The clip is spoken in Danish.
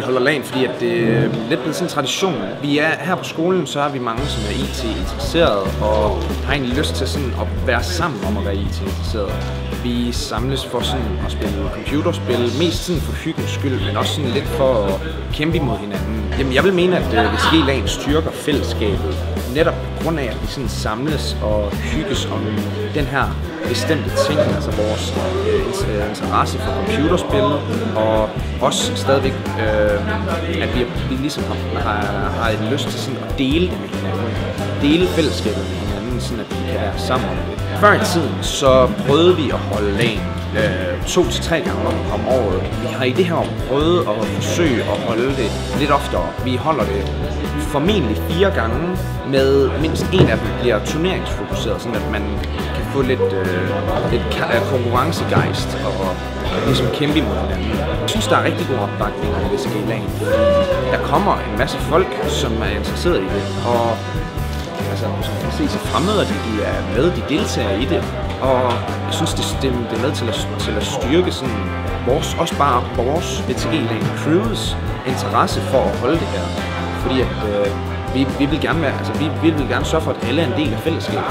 vi holder LAN, fordi at det er lidt blevet sådan en tradition. Vi er her på skolen, så er vi mange, som er IT-interesserede og har egentlig lyst til sådan at være sammen om at være IT-interesserede. Vi samles for sådan at spille computerspil, mest sådan for hyggens skyld, men også sådan lidt for at kæmpe imod hinanden. Jamen, jeg vil mene, at VCG LAN styrker fællesskabet, netop på grund af, at vi sådan samles og hygges om den her bestemte ting, altså vores interesse for computerspil, og også stadigvæk, at vi ligesom har en lyst til sådan at dele det med hinanden, dele fællesskabet med hinanden, sådan at vi kan være sammen om det. Før i tiden, så prøvede vi at holde LAN 2-3 gange om året. Vi har i det her år prøvet at forsøge at holde det lidt oftere. Vi holder det formentlig 4 gange, med mindst en af dem bliver turneringsfokuseret, sådan at man kan få lidt konkurrencegejst og ligesom kæmpe imod hinanden. Jeg synes, der er rigtig god opbakning i VCG LAN, fordi der kommer en masse folk, som er interesseret i det, og altså, som kan se, så fremmøder de er med, de deltager i det, og jeg synes, det er med til at styrke sådan også bare vores VCG LAN crews interesse for at holde det her, fordi at vi vil gerne sørge for, at alle er en del af fællesskabet.